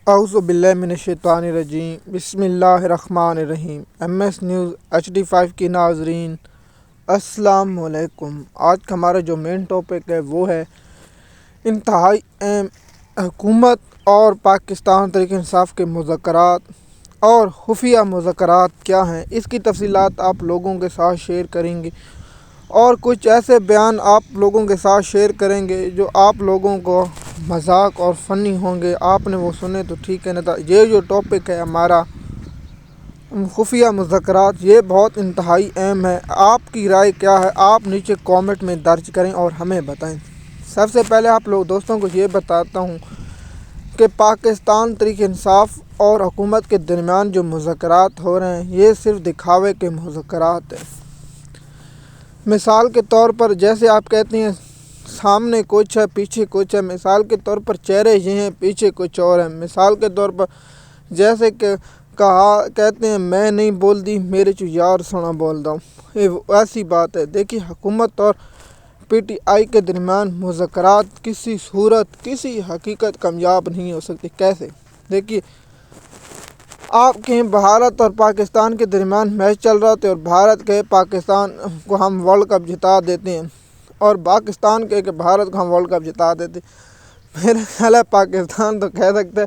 اعوذ باللہ من الشیطان الرجیم بسم اللہ الرحمن الرحیم۔ MS نیوز HD5 کی ناظرین السلام علیکم۔ آج کا ہمارا جو مین ٹاپک ہے وہ ہے انتہائی اہم حکومت اور پاکستان تحریک انصاف کے مذاکرات اور خفیہ مذاکرات کیا ہیں، اس کی تفصیلات آپ لوگوں کے ساتھ شیئر کریں گے اور کچھ ایسے بیان آپ لوگوں کے ساتھ شیئر کریں گے جو آپ لوگوں کو مذاق اور فنی ہوں گے۔ آپ نے وہ سنے تو ٹھیک ہے، نہ تھا یہ جو ٹاپک ہے ہمارا خفیہ مذاکرات، یہ بہت انتہائی اہم ہے۔ آپ کی رائے کیا ہے آپ نیچے کامنٹ میں درج کریں اور ہمیں بتائیں۔ سب سے پہلے آپ لوگ دوستوں کو یہ بتاتا ہوں کہ پاکستان تحریک انصاف اور حکومت کے درمیان جو مذاکرات ہو رہے ہیں یہ صرف دکھاوے کے مذاکرات ہیں۔ مثال کے طور پر جیسے آپ کہتے ہیں سامنے کچھ ہے پیچھے کچھ ہے، مثال کے طور پر چہرے یہ ہیں پیچھے کچھ اور ہیں۔ مثال کے طور پر جیسے کہ کہتے ہیں میں نہیں بول دی میرے چو یار سونا بول دا ہوں، یہ ایسی بات ہے۔ دیکھیے حکومت اور PTI کے درمیان مذاکرات کسی صورت کسی حقیقت کامیاب نہیں ہو سکتی۔ کیسے؟ دیکھیے آپ کہیں بھارت اور پاکستان کے درمیان میچ چل رہا تھا اور بھارت کے پاکستان کو ہم ورلڈ کپ جتا دیتے ہیں اور پاکستان کے کہ بھارت کو ہم ورلڈ کپ جتا دیتے، میرا خیال ہے پاکستان تو کہہ سکتا ہے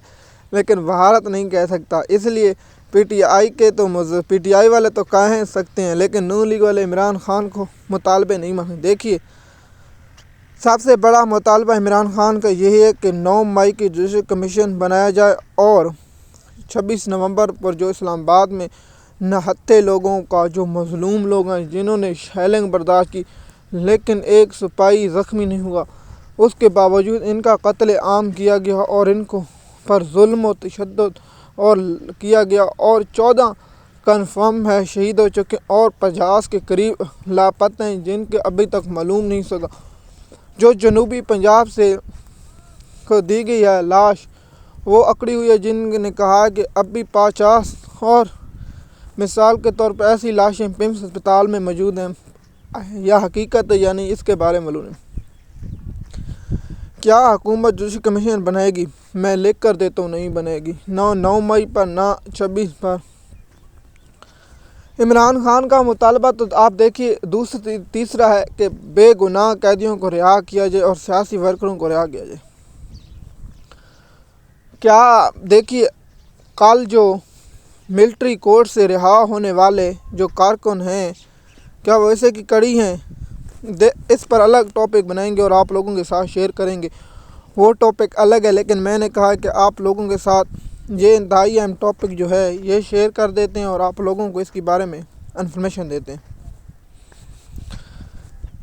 لیکن بھارت نہیں کہہ سکتا۔ اس لیے PTI والے تو کہہ سکتے ہیں لیکن نون لیگ والے عمران خان کو مطالبے نہیں مانیں۔ دیکھیے سب سے بڑا مطالبہ عمران خان کا یہی ہے کہ 9 مئی کی جوڈیشل کمیشن بنایا جائے اور 26 نومبر پر جو اسلام آباد میں نہتے لوگوں کا جو مظلوم لوگ ہیں جنہوں نے شیلنگ برداشت کی لیکن ایک سپاہی زخمی نہیں ہوا، اس کے باوجود ان کا قتل عام کیا گیا اور ان کو پر ظلم و تشدد اور کیا گیا اور 14 کنفرم ہے شہید ہو چکے اور 50 کے قریب لاپتہ ہیں جن کے ابھی تک معلوم نہیں سکا۔ جو جنوبی پنجاب سے کو دی گئی ہے لاش وہ اکڑی ہوئی ہے، جن نے کہا کہ اب بھی 50 اور مثال کے طور پر ایسی لاشیں پمس ہسپتال میں موجود ہیں، یا حقیقت ہے یا نہیں اس کے بارے میں معلوم نہیں۔ کیا حکومت جوڈیشل کمیشن بنائے گی؟ میں لکھ کر دیتا ہوں نہیں بنے گی، نہ 9 مئی پر نہ 26 پر۔ عمران خان کا مطالبہ تو آپ دیکھیے تیسرا ہے کہ بے گناہ قیدیوں کو رہا کیا جائے اور سیاسی ورکروں کو رہا کیا جائے۔ کیا دیکھیے کل جو ملٹری کورٹ سے رہا ہونے والے جو کارکن ہیں کیا وہ ایسے کی کڑی ہیں؟ اس پر الگ ٹاپک بنائیں گے اور آپ لوگوں کے ساتھ شیئر کریں گے، وہ ٹاپک الگ ہے، لیکن میں نے کہا کہ آپ لوگوں کے ساتھ یہ انتہائی اہم ٹاپک جو ہے یہ شیئر کر دیتے ہیں اور آپ لوگوں کو اس کے بارے میں انفارمیشن دیتے ہیں۔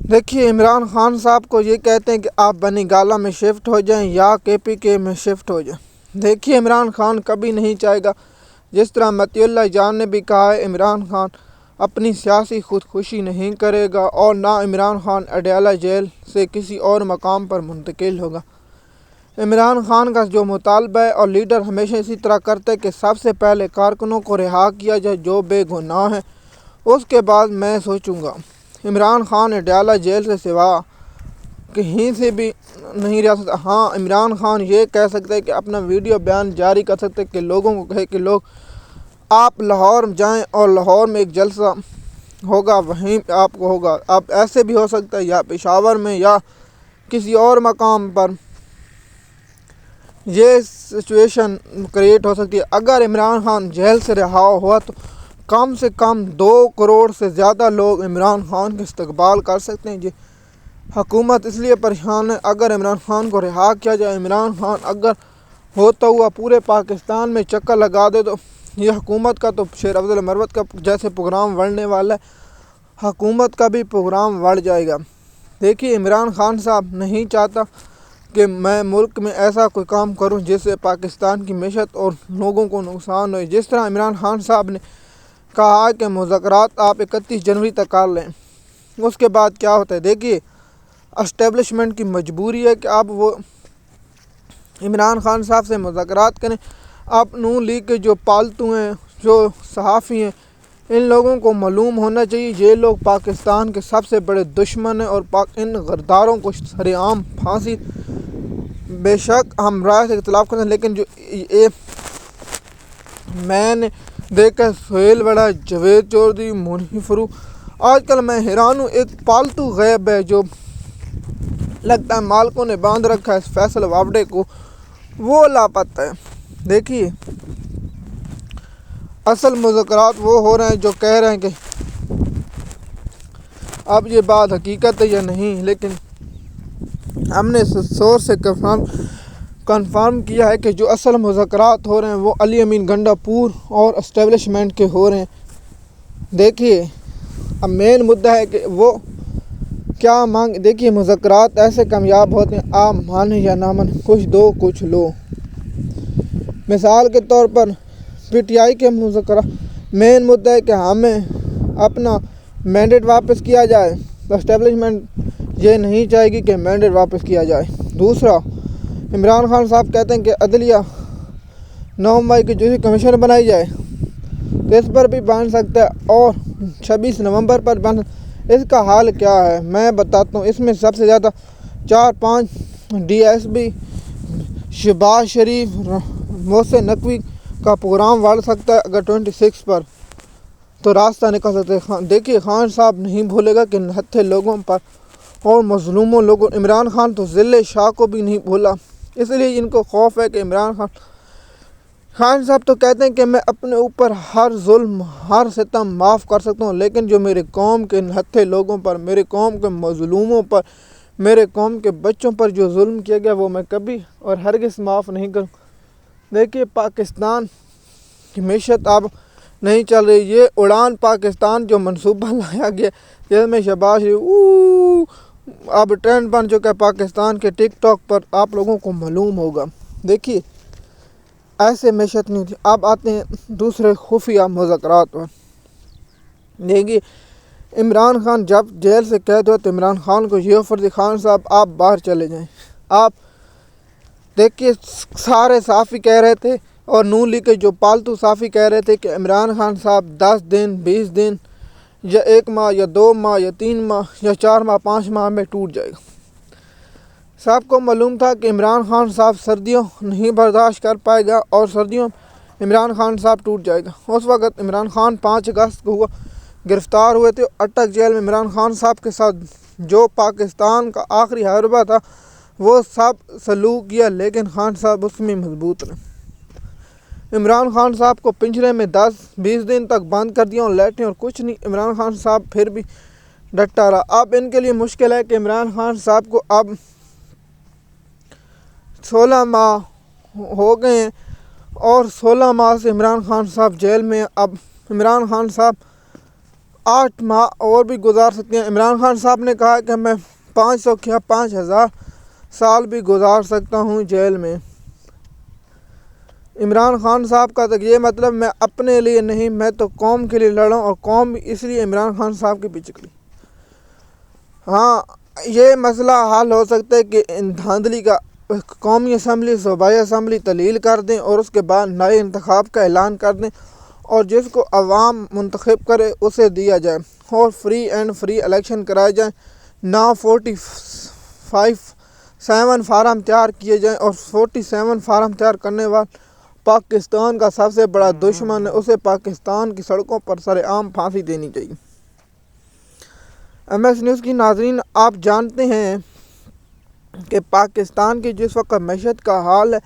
دیکھیے عمران خان صاحب کو یہ کہتے ہیں کہ آپ بنی گالہ میں شفٹ ہو جائیں یا KPK میں شفٹ ہو جائیں۔ دیکھیے عمران خان کبھی نہیں چاہے گا، جس طرح مطیع اللہ جان نے بھی کہا ہے عمران خان اپنی سیاسی خودکشی نہیں کرے گا اور نہ عمران خان اڈیالہ جیل سے کسی اور مقام پر منتقل ہوگا۔ عمران خان کا جو مطالبہ ہے اور لیڈر ہمیشہ اسی طرح کرتے ہیں کہ سب سے پہلے کارکنوں کو رہا کیا جائے جو بے گناہ ہیں، اس کے بعد میں سوچوں گا۔ عمران خان اڈیالہ جیل سے سوا کہیں سے بھی نہیں رہ سکتا۔ ہاں عمران خان یہ کہہ سکتے کہ اپنا ویڈیو بیان جاری کر سکتے کہ لوگوں کو کہے کہ لوگ آپ لاہور جائیں اور لاہور میں ایک جلسہ ہوگا وہیں آپ کو ہوگا۔ اب ایسے بھی ہو سکتا ہے یا پشاور میں یا کسی اور مقام پر یہ سچویشن کریٹ ہو سکتی ہے۔ اگر عمران خان جیل سے رہا ہوا تو کم سے کم 2 کروڑ سے زیادہ لوگ عمران خان کے استقبال کر سکتے ہیں۔ حکومت اس لیے پریشان ہے، اگر عمران خان کو رہا کیا جائے، عمران خان اگر ہوتا ہوا پورے پاکستان میں چکر لگا دے تو یہ حکومت کا تو شیر افضل مروت کا جیسے پروگرام بڑھنے والا ہے، حکومت کا بھی پروگرام بڑھ جائے گا۔ دیکھیے عمران خان صاحب نہیں چاہتا کہ میں ملک میں ایسا کوئی کام کروں جس سے پاکستان کی معیشت اور لوگوں کو نقصان ہو۔ جس طرح عمران خان صاحب نے کہا کہ مذاکرات آپ 31 جنوری تک کر لیں، اس کے بعد کیا ہوتا ہے؟ دیکھیے اسٹیبلشمنٹ کی مجبوری ہے کہ اب وہ عمران خان صاحب سے مذاکرات کریں۔ اب نون لیگ کے جو پالتو ہیں جو صحافی ہیں ان لوگوں کو معلوم ہونا چاہیے یہ لوگ پاکستان کے سب سے بڑے دشمن ہیں اور ان غداروں کو سرعام پھانسی بے شک ہم رائے سے اختلاف کرتے ہیں، لیکن جو یہ میں نے دیکھا سہیل بڑا، جاوید چودھری، مونی فروغ، آج کل میں حیران ہوں، ایک پالتو غیب ہے جو لگتا ہے مالکوں نے باندھ رکھا ہے فیصل وابڈے کو، وہ لاپتہ ہے۔ دیکھیے اصل مذاکرات وہ ہو رہے ہیں جو کہہ رہے ہیں کہ اب یہ بات حقیقت ہے یا نہیں، لیکن ہم نے سورس سے کنفرم کیا ہے کہ جو اصل مذاکرات ہو رہے ہیں وہ علی امین گنڈا پور اور اسٹیبلشمنٹ کے ہو رہے ہیں۔ دیکھیے اب مین مدعا ہے کہ وہ کیا دیکھیے مذاکرات ایسے کامیاب ہوتے ہیں، آپ مانیں یا نہ مانیں، کچھ دو کچھ لو۔ مثال کے طور پر پی ٹی آئی کے مذاکرات مین مدعا ہے کہ ہمیں اپنا مینڈیٹ واپس کیا جائے، اسٹیبلشمنٹ یہ نہیں چاہے گی کہ مینڈیٹ واپس کیا جائے۔ دوسرا، عمران خان صاحب کہتے ہیں کہ عدلیہ 9 مئی کی جوڈیشل کمیشن بنائی جائے، تو اس پر بھی بن سکتا ہے اور 26 نومبر پر بن سکتا ہے۔ اس کا حال کیا ہے میں بتاتا ہوں۔ اس میں سب سے زیادہ 4-5 ڈی ایس پی شہباز شریف، محسن نقوی کا پروگرام بڑھ سکتا ہے اگر 26 پر تو راستہ نکل سکتے ہیں۔ دیکھیے خان صاحب نہیں بھولے گا کہ نہتھے لوگوں پر اور مظلوموں لوگوں، عمران خان تو ذل شاہ کو بھی نہیں بھولا، اس لیے ان کو خوف ہے کہ عمران خان صاحب تو کہتے ہیں کہ میں اپنے اوپر ہر ظلم ہر ستم معاف کر سکتا ہوں، لیکن جو میرے قوم کے نہتھے لوگوں پر، میرے قوم کے مظلوموں پر، میرے قوم کے بچوں پر جو ظلم کیا گیا وہ میں کبھی اور ہرگز معاف نہیں کروں۔ دیکھیے پاکستان کی معیشت اب نہیں چل رہی، یہ اڑان پاکستان جو منصوبہ لایا گیا جس میں شہباز شریف اب ٹرینڈ بن چکا ہے پاکستان کے ٹک ٹاک پر، آپ لوگوں کو معلوم ہوگا۔ دیکھیے ایسے معیشت نہیں تھی۔ اب آتے ہیں دوسرے خفیہ مذاکرات پر۔ دیکھیے عمران خان جب جیل سے قید ہوا تو عمران خان کو یہ آفر دی، خان صاحب آپ باہر چلے جائیں۔ آپ دیکھیے سارے صحافی کہہ رہے تھے اور نون لیگ کے جو پالتو صحافی کہہ رہے تھے کہ عمران خان صاحب 10 دن 20 دن یا 1 ماہ یا 2 ماہ یا 3 ماہ یا 4 ماہ 5 ماہ میں ٹوٹ جائے گا۔ سب کو معلوم تھا کہ عمران خان صاحب سردیوں نہیں برداشت کر پائے گا اور سردیوں عمران خان صاحب ٹوٹ جائے گا۔ اس وقت عمران خان 5 اگست کو گرفتار ہوئے تھے، اٹک جیل میں عمران خان صاحب کے ساتھ جو پاکستان کا آخری حربہ تھا وہ سب سلوک کیا، لیکن خان صاحب اس میں مضبوط رہے۔ عمران خان صاحب کو پنجرے میں 10-20 دن تک بند کر دیا اور لیٹیں اور کچھ نہیں، عمران خان صاحب پھر بھی ڈٹا رہا۔ اب ان کے لیے مشکل ہے کہ عمران خان صاحب کو اب 16 ماہ ہو گئے ہیں اور 16 ماہ سے عمران خان صاحب جیل میں، اب عمران خان صاحب 8 ماہ اور بھی گزار سکتے ہیں۔ عمران خان صاحب نے کہا کہ میں 500 کیا 5000 سال بھی گزار سکتا ہوں جیل میں۔ عمران خان صاحب کا تو یہ مطلب میں اپنے لیے نہیں، میں تو قوم کے لیے لڑا اور قوم بھی اس لیے عمران خان صاحب کے پیچھے کھڑی۔ ہاں یہ مسئلہ حل ہو سکتا ہے کہ دھاندلی کا قومی اسمبلی صوبائی اسمبلی تحلیل کر دیں اور اس کے بعد نئے انتخاب کا اعلان کر دیں اور جس کو عوام منتخب کرے اسے دیا جائے اور فری الیکشن کرائے جائیں، نہ 47 فارم تیار کیے جائیں اور 47 فارم تیار کرنے والا پاکستان کا سب سے بڑا دشمن ہے، اسے پاکستان کی سڑکوں پر سر عام پھانسی دینی چاہیے۔ ایم ایس نیوز کی ناظرین، آپ جانتے ہیں کہ پاکستان کی جس وقت معیشت کا حال ہے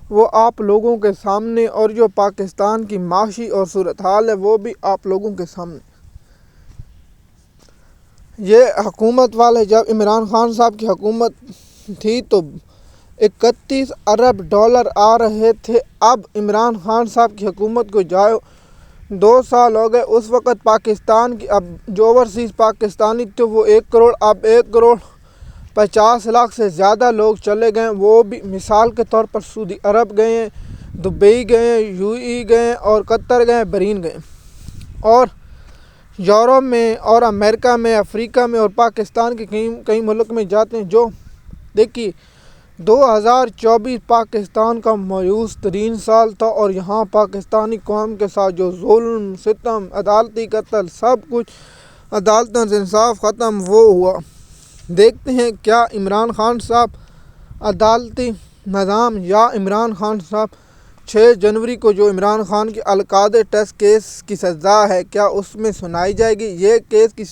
وہ آپ لوگوں کے سامنے، اور جو پاکستان کی معاشی اور صورتحال ہے وہ بھی آپ لوگوں کے سامنے۔ یہ حکومت والے جب عمران خان صاحب کی حکومت تھی تو 31 ارب ڈالر آ رہے تھے، اب عمران خان صاحب کی حکومت کو جائے 2 سال ہو گئے، اس وقت پاکستان کی اب جو اوورسیز پاکستانی تھے وہ 1 کروڑ، اب 1 کروڑ 50 لاکھ سے زیادہ لوگ چلے گئے، وہ بھی مثال کے طور پر سعودی عرب گئے ہیں، دبئی گئے ہیں، یو ای گئے ہیں اور قطر گئے ہیں، بحرین گئے ہیں اور یورپ میں اور امریکہ میں، افریقہ میں اور پاکستان کے کئی ملک میں جاتے ہیں۔ جو دیکھیے 2024 پاکستان کا مایوس ترین سال تھا اور یہاں پاکستانی قوم کے ساتھ جو ظلم ستم عدالتی قتل سب کچھ عدالتوں سے انصاف ختم وہ ہوا۔ دیکھتے ہیں کیا عمران خان صاحب عدالتی نظام یا عمران خان صاحب 6 جنوری کو جو عمران خان کی القاعدہ ٹیسٹ کیس کی سزا ہے کیا اس میں سنائی جائے گی؟ یہ کیس کی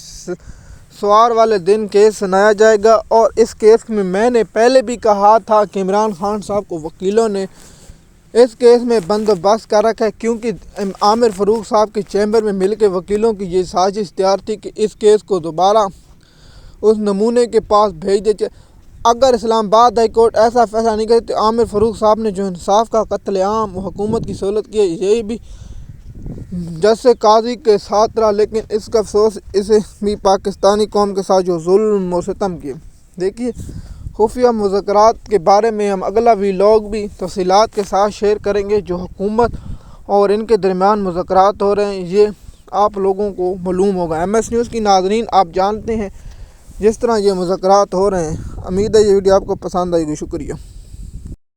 سوار والے دن کیس سنایا جائے گا، اور اس کیس میں نے پہلے بھی کہا تھا کہ عمران خان صاحب کو وکیلوں نے اس کیس میں بندوبست کر رکھا ہے، کیونکہ عامر فاروق صاحب کے چیمبر میں مل کے وکیلوں کی یہ سازش تیار تھی کہ اس کیس کو دوبارہ اس نمونے کے پاس بھیج دے۔ اگر اسلام آباد ہائی کورٹ ایسا فیصلہ نہیں کرے تو عامر فاروق صاحب نے جو انصاف کا قتل عام حکومت کی سہولت کی ہے، یہی بھی جج سے قاضی کے ساتھ رہا، لیکن اس کا افسوس اسے بھی پاکستانی قوم کے ساتھ جو ظلم و ستم کیے۔ دیکھیے، خفیہ مذاکرات کے بارے میں ہم اگلا ویلاگ بھی تفصیلات کے ساتھ شیئر کریں گے۔ جو حکومت اور ان کے درمیان مذاکرات ہو رہے ہیں، یہ آپ لوگوں کو معلوم ہوگا۔ MS نیوز کی ناظرین، آپ جانتے ہیں جس طرح یہ مذاکرات ہو رہے ہیں۔ امید ہے یہ ویڈیو آپ کو پسند آئے گی۔ شکریہ۔